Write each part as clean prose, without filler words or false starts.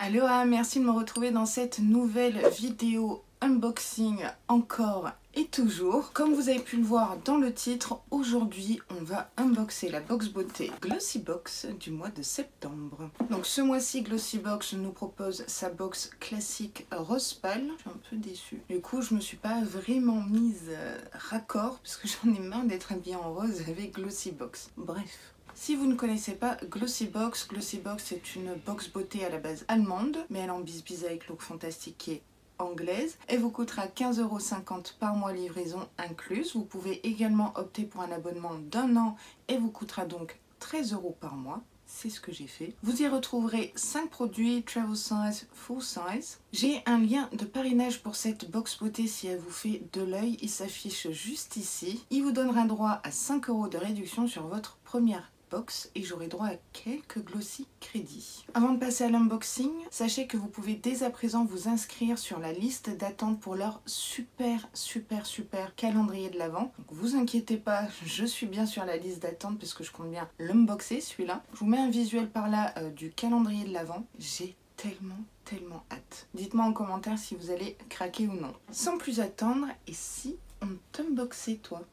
Aloha, merci de me retrouver dans cette nouvelle vidéo unboxing encore et toujours. Comme vous avez pu le voir dans le titre, aujourd'hui on va unboxer la box beauté Glossybox du mois de septembre. Donc ce mois-ci Glossybox nous propose sa box classique rose pâle. Je suis un peu déçue. Du coup je me suis pas vraiment mise raccord parce que j'en ai marre d'être habillée en rose avec Glossybox. Bref. Si vous ne connaissez pas Glossybox, Glossybox est une box beauté à la base allemande, mais elle en bisbise avec Look Fantastic qui est anglaise. Elle vous coûtera 15,50 € par mois livraison incluse. Vous pouvez également opter pour un abonnement d'1 an et vous coûtera donc 13 € par mois. C'est ce que j'ai fait. Vous y retrouverez 5 produits travel size, full size. J'ai un lien de parrainage pour cette box beauté si elle vous fait de l'œil. Il s'affiche juste ici. Il vous donnera droit à 5 € de réduction sur votre première box et j'aurai droit à quelques glossy crédits. Avant de passer à l'unboxing, sachez que vous pouvez dès à présent vous inscrire sur la liste d'attente pour leur super calendrier de l'Avent. Donc vous inquiétez pas, je suis bien sur la liste d'attente parce que je compte bien l'unboxer celui-là. Je vous mets un visuel par là du calendrier de l'Avent. J'ai tellement hâte. Dites-moi en commentaire si vous allez craquer ou non. Sans plus attendre, et si on t'unboxait toi ?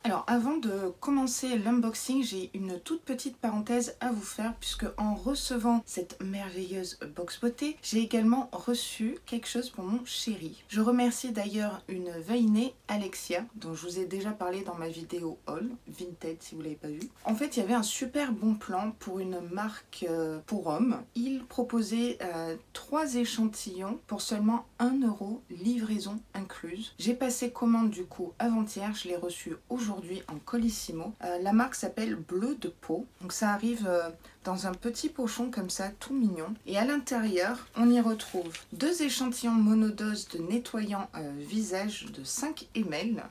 Alors avant de commencer l'unboxing, j'ai une toute petite parenthèse à vous faire puisque en recevant cette merveilleuse box beauté, j'ai également reçu quelque chose pour mon chéri. Je remercie d'ailleurs une veinée, Alexia, dont je vous ai déjà parlé dans ma vidéo haul, Vinted si vous ne l'avez pas vu. En fait, il y avait un super bon plan pour une marque pour hommes. Il proposait 3 échantillons pour seulement 1 €, livraison incluse. J'ai passé commande du coup avant-hier, je l'ai reçu aujourd'hui en colissimo. La marque s'appelle Bleu de Peau. Donc ça arrive dans un petit pochon comme ça, tout mignon. Et à l'intérieur, on y retrouve 2 échantillons monodose de nettoyant visage de 5 ml.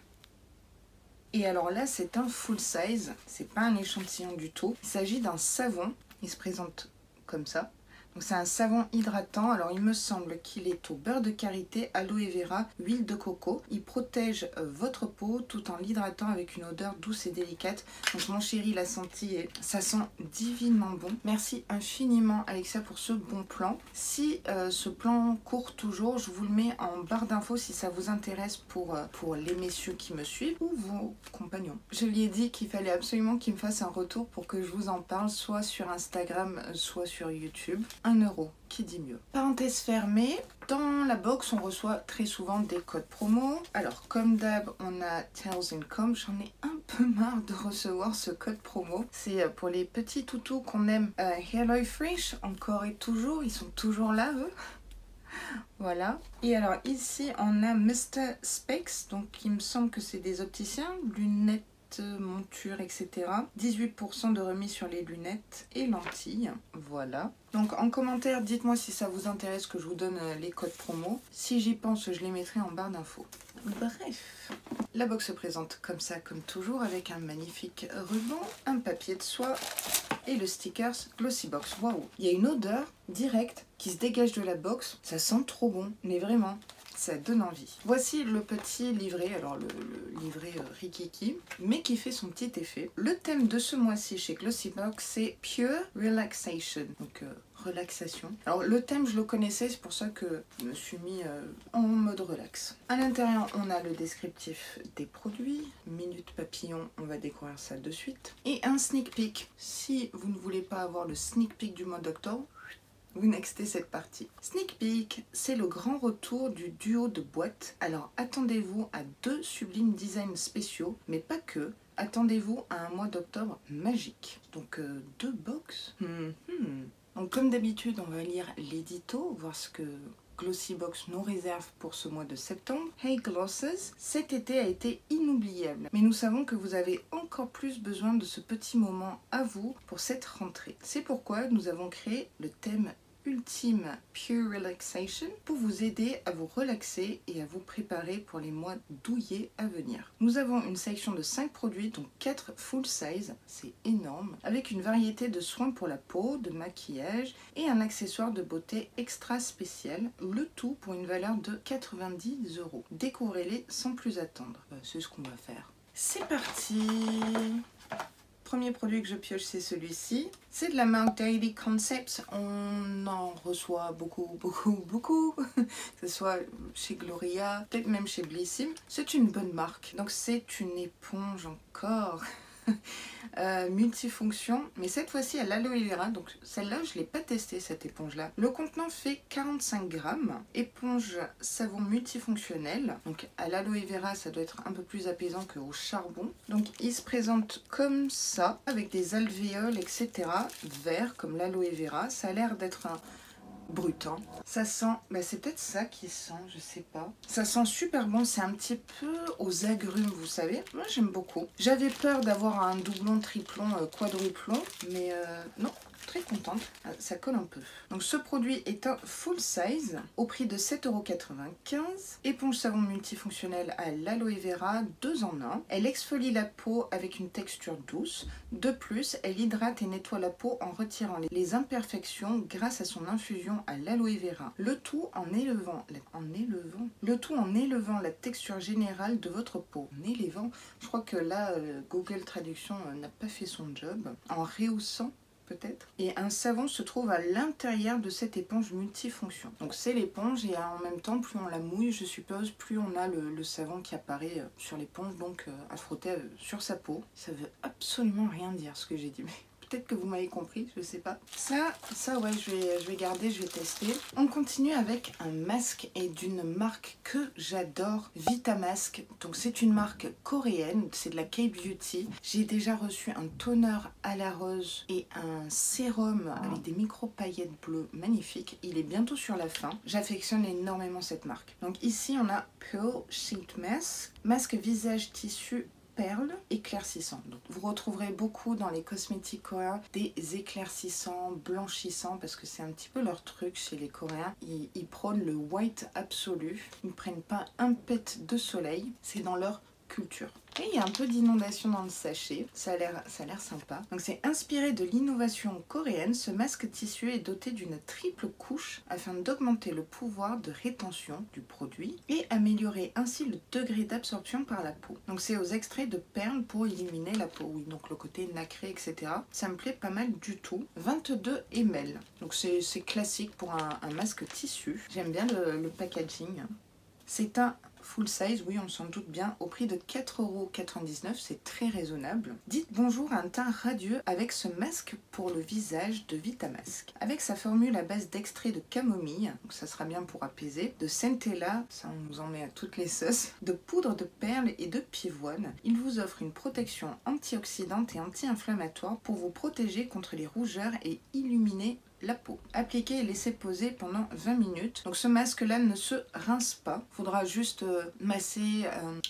Et alors là, c'est un full size. C'est pas un échantillon du tout. Il s'agit d'un savon. Il se présente comme ça. Donc c'est un savon hydratant, alors il me semble qu'il est au beurre de karité, aloe vera, huile de coco. Il protège votre peau tout en l'hydratant avec une odeur douce et délicate. Donc mon chéri l'a senti et ça sent divinement bon. Merci infiniment Alexia pour ce bon plan. Si ce plan court toujours, je vous le mets en barre d'infos si ça vous intéresse pour les messieurs qui me suivent ou vos compagnons. Je lui ai dit qu'il fallait absolument qu'il me fasse un retour pour que je vous en parle, soit sur Instagram, soit sur YouTube. 1 €, qui dit mieux. Parenthèse fermée, dans la box on reçoit très souvent des codes promo. Alors comme d'hab on a Tales and Com, j'en ai un peu marre de recevoir ce code promo. C'est pour les petits toutous qu'on aime. Hello Fresh, encore et toujours, ils sont toujours là eux. Voilà. Et alors ici on a Mr. Specs, donc il me semble que c'est des opticiens, lunettes, monture, etc. 18% de remise sur les lunettes et lentilles. Voilà. Donc en commentaire, dites-moi si ça vous intéresse que je vous donne les codes promo. Si j'y pense, je les mettrai en barre d'infos. Bref. La box se présente comme ça, comme toujours, avec un magnifique ruban, un papier de soie et le stickers Glossybox. Waouh! Il y a une odeur directe qui se dégage de la box. Ça sent trop bon, mais vraiment. Ça donne envie. Voici le petit livret, alors le livret Rikiki, mais qui fait son petit effet. Le thème de ce mois-ci chez Glossybox, c'est Pure Relaxation, donc relaxation. Alors le thème, je le connaissais, c'est pour ça que je me suis mis en mode relax. À l'intérieur, on a le descriptif des produits, minute papillon, on va découvrir ça de suite, et un sneak peek. Si vous ne voulez pas avoir le sneak peek du mois d'octobre, vous nextez cette partie. Sneak peek, c'est le grand retour du duo de boîtes. Alors attendez-vous à 2 sublimes designs spéciaux, mais pas que. Attendez-vous à un mois d'octobre magique. Donc 2 box. Donc comme d'habitude, on va lire l'édito, voir ce que Glossybox nous réserve pour ce mois de septembre. Hey Glosses, cet été a été inoubliable, mais nous savons que vous avez encore plus besoin de ce petit moment à vous pour cette rentrée. C'est pourquoi nous avons créé le thème Ultime Pure Relaxation pour vous aider à vous relaxer et à vous préparer pour les mois douillets à venir. Nous avons une sélection de 5 produits, dont 4 full size, c'est énorme, avec une variété de soins pour la peau, de maquillage et un accessoire de beauté extra spécial, le tout pour une valeur de 90 €. Découvrez-les sans plus attendre. C'est ce qu'on va faire. C'est parti! Premier produit que je pioche, c'est celui-ci. C'est de la marque Daily Concepts. On en reçoit beaucoup, que ce soit chez Gloria, peut-être même chez Blissim. C'est une bonne marque. Donc c'est une éponge encore multifonction, mais cette fois-ci à l'aloe vera. Donc celle-là, je ne l'ai pas testée, cette éponge-là. Le contenant fait 45 grammes. Éponge savon multifonctionnel. Donc à l'aloe vera, ça doit être un peu plus apaisant qu'au charbon. Donc il se présente comme ça, avec des alvéoles, etc. Vert comme l'aloe vera. Ça a l'air d'être un brut, hein. Ça sent, c'est peut-être ça qui sent, je sais pas. Ça sent super bon, c'est un petit peu aux agrumes, vous savez. Moi j'aime beaucoup. J'avais peur d'avoir un doublon, triplon, quadruplon, mais non, très contente. Ça colle un peu. Donc ce produit est un full size au prix de 7,95 €. Éponge savon multifonctionnelle à l'aloe vera, 2 en 1. Elle exfolie la peau avec une texture douce. De plus, elle hydrate et nettoie la peau en retirant les imperfections grâce à son infusion à l'aloe vera. Le tout en élevant la texture générale de votre peau. En élevant, je crois que là, Google Traduction n'a pas fait son job. En rehaussant, peut-être. Et un savon se trouve à l'intérieur de cette éponge multifonction. Donc c'est l'éponge et en même temps, plus on la mouille, je suppose, plus on a le savon qui apparaît sur l'éponge, donc à frotter sur sa peau. Ça veut absolument rien dire ce que j'ai dit, mais peut-être que vous m'avez compris, je sais pas. Ça ouais, je vais garder, je vais tester. On continue avec un masque et d'une marque que j'adore, Vitamask. Donc c'est une marque coréenne, c'est de la K-Beauty. J'ai déjà reçu un toner à la rose et un sérum avec des micro paillettes bleues magnifiques. Il est bientôt sur la fin. J'affectionne énormément cette marque. Donc ici on a Pearl Sheet Mask, masque visage tissu perles éclaircissants. Donc, vous retrouverez beaucoup dans les cosmétiques coréens des éclaircissants, blanchissants, parce que c'est un petit peu leur truc chez les Coréens. Ils prônent le white absolu. Ils ne prennent pas un pet de soleil. C'est dans leur culture. Et il y a un peu d'inondation dans le sachet, ça a l'air sympa. Donc c'est inspiré de l'innovation coréenne, ce masque tissu est doté d'une triple couche afin d'augmenter le pouvoir de rétention du produit et améliorer ainsi le degré d'absorption par la peau. Donc c'est aux extraits de perles pour illuminer la peau, oui, donc le côté nacré, etc. Ça me plaît pas mal du tout. 22 ml, donc c'est classique pour un masque tissu. J'aime bien le packaging. C'est un full size, oui on s'en doute bien, au prix de 4,99 €, c'est très raisonnable. Dites bonjour à un teint radieux avec ce masque pour le visage de Vitamask. Avec sa formule à base d'extrait de camomille, donc ça sera bien pour apaiser, de centella, ça on nous en met à toutes les sauces, de poudre de perles et de pivoine, il vous offre une protection antioxydante et anti-inflammatoire pour vous protéger contre les rougeurs et illuminer la peau. Appliquez et laissez poser pendant 20 minutes. Donc ce masque là ne se rince pas. Il faudra juste masser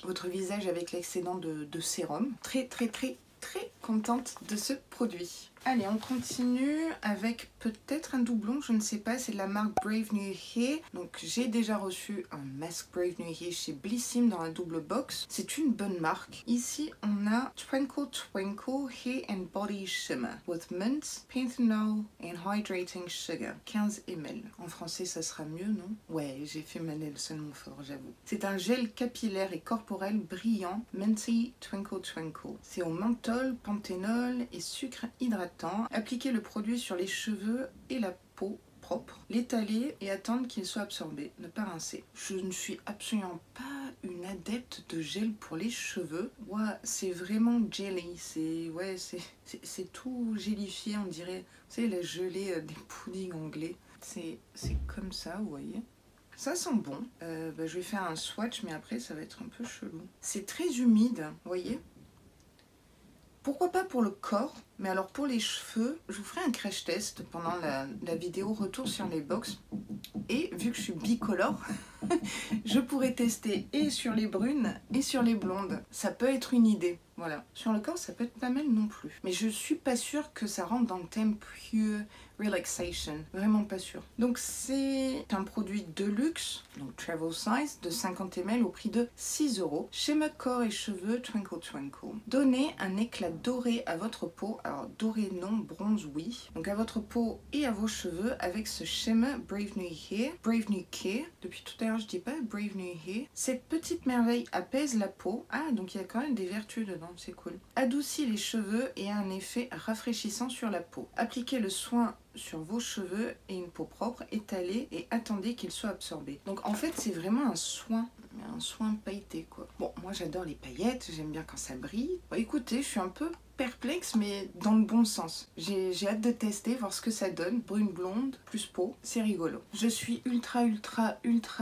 votre visage avec l'excédent de sérum. Très contente de ce produit. Allez, on continue avec peut-être un doublon, je ne sais pas, c'est de la marque Brave New Hair. Donc j'ai déjà reçu un masque Brave New Hair chez Blissim dans la double box. C'est une bonne marque. Ici, on a Twinkle Twinkle Hair and Body Shimmer with mint, panthenol and hydrating sugar. 15 ml. En français, ça sera mieux, non? Ouais, j'ai fait ma Nelson Montfort, j'avoue. C'est un gel capillaire et corporel brillant, Minty Twinkle Twinkle. C'est au menthol, panthénol et sucre hydratant. Appliquez le produit sur les cheveux et la peau propre, l'étaler et attendre qu'il soit absorbé, ne pas rincer. Je ne suis absolument pas une adepte de gel pour les cheveux. Ouais, c'est vraiment jelly, c'est tout gélifié, on dirait, vous savez, la gelée des puddings anglais. C'est comme ça, vous voyez. Ça sent bon. Je vais faire un swatch, mais après ça va être un peu chelou. C'est très humide, vous voyez. Pourquoi pas pour le corps, mais alors pour les cheveux, je vous ferai un crash test pendant la vidéo retour sur les box. Et vu que je suis bicolore, je pourrais tester et sur les brunes et sur les blondes. Ça peut être une idée. Voilà. Sur le corps, ça peut être pas mal non plus. Mais je suis pas sûre que ça rentre dans le thème pure relaxation. Vraiment pas sûre. Donc c'est un produit de luxe, donc travel size, de 50 ml au prix de 6 €. Schéma corps et cheveux Twinkle Twinkle. Donnez un éclat doré à votre peau. Alors doré non, bronze oui. Donc à votre peau et à vos cheveux avec ce schéma Brave New Hair. Brave New Care. Depuis tout à l'heure je dis pas Brave New Hair. Cette petite merveille apaise la peau. Ah donc il y a quand même des vertus dedans, c'est cool. Adoucit les cheveux et a un effet rafraîchissant sur la peau. Appliquez le soin sur vos cheveux et une peau propre, étalée et attendez qu'il soit absorbé. Donc en fait c'est vraiment un soin pailleté quoi. Bon moi j'adore les paillettes, j'aime bien quand ça brille. Bon, écoutez, je suis un peu perplexe mais dans le bon sens. J'ai hâte de tester, voir ce que ça donne. Brune blonde plus peau, c'est rigolo. Je suis ultra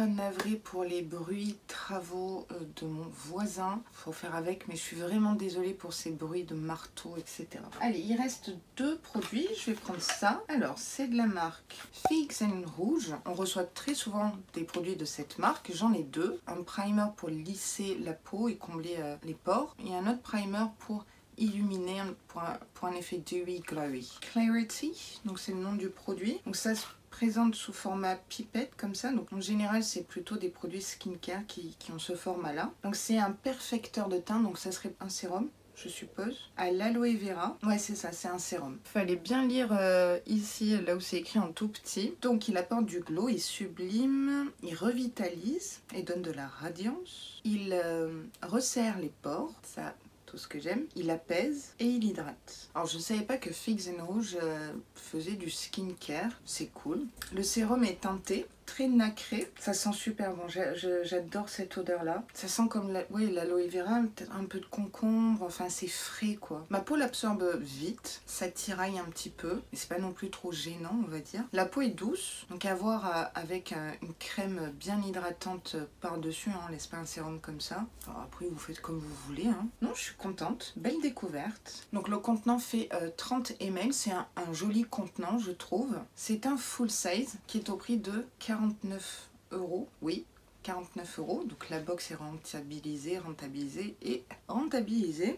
navrée pour les bruits travaux de mon voisin. Faut faire avec mais je suis vraiment désolée pour ces bruits de marteau etc. Allez, il reste 2 produits, je vais prendre ça. Alors c'est de la marque Figs and Rouge. On reçoit très souvent des produits de cette marque, j'en ai 2. Un primer pour lisser la peau et combler les pores et un autre primer pour illuminer pour un effet dewy glowy. Clarity, donc c'est le nom du produit. Donc ça se présente sous format pipette comme ça. Donc en général c'est plutôt des produits skincare qui ont ce format là. Donc c'est un perfecteur de teint, donc ça serait un sérum je suppose, à l'aloe vera. Ouais c'est ça, c'est un sérum. Fallait bien lire ici, là où c'est écrit en tout petit. Donc il apporte du glow, il sublime, il revitalise et donne de la radiance. Il resserre les pores, ça ce que j'aime, il apaise et il hydrate. Alors je savais pas que Figs and Rouge faisait du skincare, c'est cool. Le sérum est teinté, très nacré, ça sent super bon, j'adore cette odeur là. Ça sent comme l'aloe vera, peut-être un peu de concombre, enfin c'est frais quoi. Ma peau l'absorbe vite, ça tiraille un petit peu, mais c'est pas non plus trop gênant on va dire. La peau est douce, donc à voir avec une crème bien hydratante par-dessus, hein, on laisse pas un sérum comme ça. Alors après vous faites comme vous voulez. Hein. Non, je suis contente, belle découverte. Donc le contenant fait 30 ml, c'est un joli contenant je trouve. C'est un full size qui est au prix de 49 €, oui, 49 €. Donc la box est rentabilisée.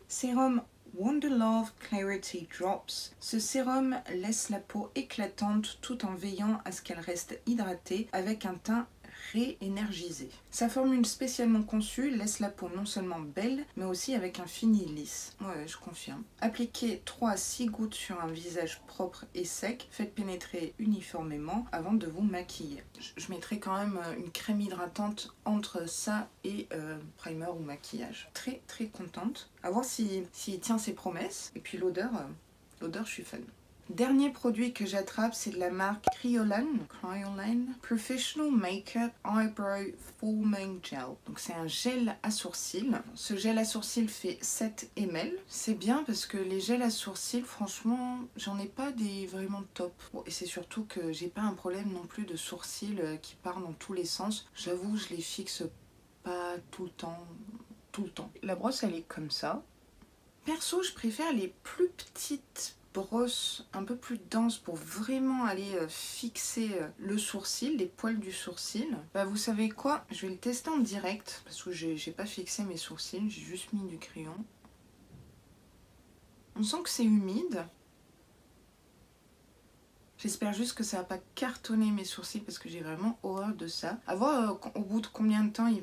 Sérum Wonder Love Clarity Drops. Ce sérum laisse la peau éclatante tout en veillant à ce qu'elle reste hydratée avec un teint réénergisé. Sa formule spécialement conçue laisse la peau non seulement belle, mais aussi avec un fini lisse. Ouais, je confirme. Appliquez 3 à 6 gouttes sur un visage propre et sec. Faites pénétrer uniformément avant de vous maquiller. Je mettrai quand même une crème hydratante entre ça et primer ou maquillage. Très contente. À voir s'il tient ses promesses. Et puis l'odeur, je suis fan. Dernier produit que j'attrape, c'est de la marque Kryolan Professional Makeup Eyebrow Foaming Gel. Donc c'est un gel à sourcils. Ce gel à sourcils fait 7 ml. C'est bien parce que les gels à sourcils, franchement, j'en ai pas des vraiment top. Bon, et c'est surtout que j'ai pas un problème non plus de sourcils qui part dans tous les sens. J'avoue, je les fixe pas tout le temps. La brosse, elle est comme ça. Perso, je préfère les plus petites brosse un peu plus dense pour vraiment aller fixer le sourcil, les poils du sourcil. Bah vous savez quoi, je vais le tester en direct parce que j'ai pas fixé mes sourcils, j'ai juste mis du crayon. On sent que c'est humide. J'espère juste que ça va pas cartonner mes sourcils parce que j'ai vraiment horreur de ça. À voir au bout de combien de temps il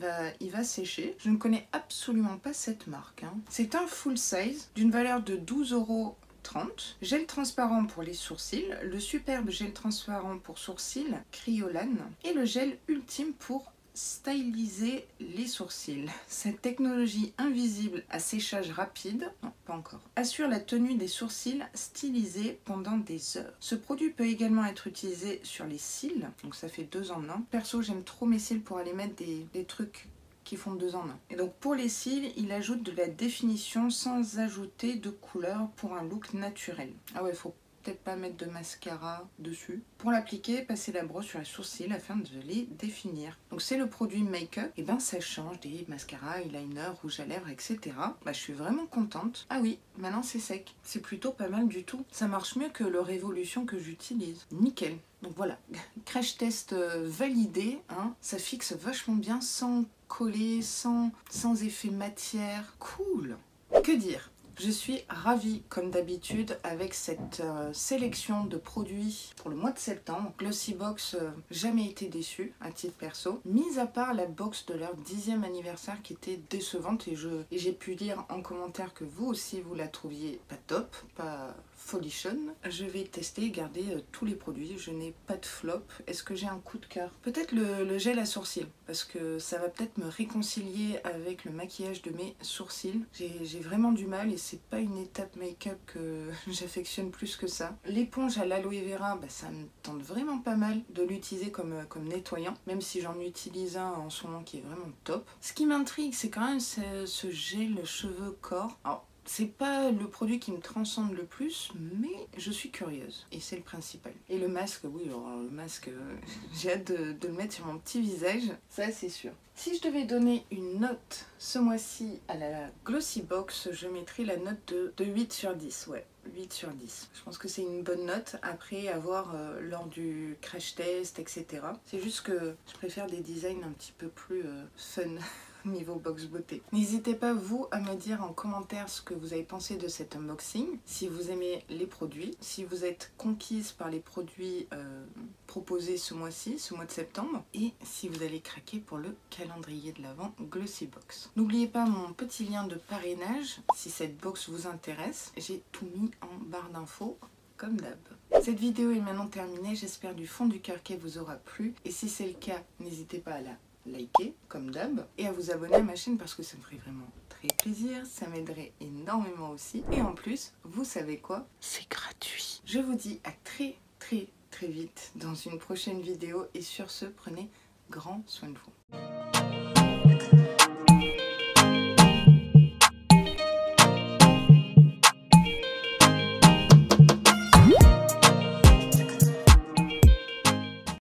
va sécher. Je ne connais absolument pas cette marque. Hein. C'est un full size d'une valeur de 12,30 €. Gel transparent pour les sourcils, le superbe gel transparent pour sourcils Kryolan et le gel ultime pour styliser les sourcils. Cette technologie invisible à séchage rapide, non pas encore, assure la tenue des sourcils stylisés pendant des heures. Ce produit peut également être utilisé sur les cils, donc ça fait 2 en 1. Perso j'aime trop mes cils pour aller mettre des trucs qui font 2 en 1. Et donc pour les cils, il ajoute de la définition sans ajouter de couleur pour un look naturel. Ah ouais, faut peut-être pas mettre de mascara dessus. Pour l'appliquer, passez la brosse sur les sourcils afin de les définir. Donc c'est le produit make-up, et ben ça change des mascaras, eyeliner, rouge à lèvres, etc. Bah je suis vraiment contente. Ah oui, maintenant c'est sec. C'est plutôt pas mal du tout. Ça marche mieux que le Révolution que j'utilise. Nickel. Donc voilà, crash test validé, hein. Ça fixe vachement bien sans coller, sans effet matière. Cool. Que dire? Je suis ravie, comme d'habitude, avec cette sélection de produits pour le mois de septembre. Glossybox, jamais été déçue, à titre perso. Mis à part la box de leur 10e anniversaire qui était décevante. Et j'ai pu lire en commentaire que vous aussi, vous la trouviez pas top, pas folichonne. Je vais tester et garder tous les produits. Je n'ai pas de flop. Est-ce que j'ai un coup de cœur? Peut-être le gel à sourcils, parce que ça va peut-être me réconcilier avec le maquillage de mes sourcils. J'ai vraiment du mal et c'est pas une étape make-up que j'affectionne plus que ça. L'éponge à l'aloe vera, ça me tente vraiment pas mal de l'utiliser comme nettoyant, même si j'en utilise un en ce moment qui est vraiment top. Ce qui m'intrigue, c'est quand même ce gel cheveux corps. Alors, c'est pas le produit qui me transcende le plus, mais je suis curieuse et c'est le principal. Et le masque, oui, alors le masque, j'ai hâte de le mettre sur mon petit visage, ça c'est sûr. Si je devais donner une note ce mois-ci à la Glossybox, je mettrais la note de 8 sur 10, ouais. 8 sur 10. Je pense que c'est une bonne note après avoir lors du crash test, etc. C'est juste que je préfère des designs un petit peu plus fun niveau box beauté. N'hésitez pas vous à me dire en commentaire ce que vous avez pensé de cet unboxing, si vous aimez les produits, si vous êtes conquise par les produits proposés ce mois-ci, ce mois de septembre, et si vous allez craquer pour le calendrier de l'Avent Glossybox. N'oubliez pas mon petit lien de parrainage si cette box vous intéresse, j'ai tout mis en barre d'infos comme d'hab. Cette vidéo est maintenant terminée, j'espère du fond du cœur qu'elle vous aura plu, et si c'est le cas, n'hésitez pas à la liker comme d'hab et à vous abonner à ma chaîne parce que ça me ferait vraiment très plaisir, ça m'aiderait énormément aussi et en plus, vous savez quoi? C'est gratuit. Je vous dis à très vite dans une prochaine vidéo et sur ce, prenez grand soin de vous.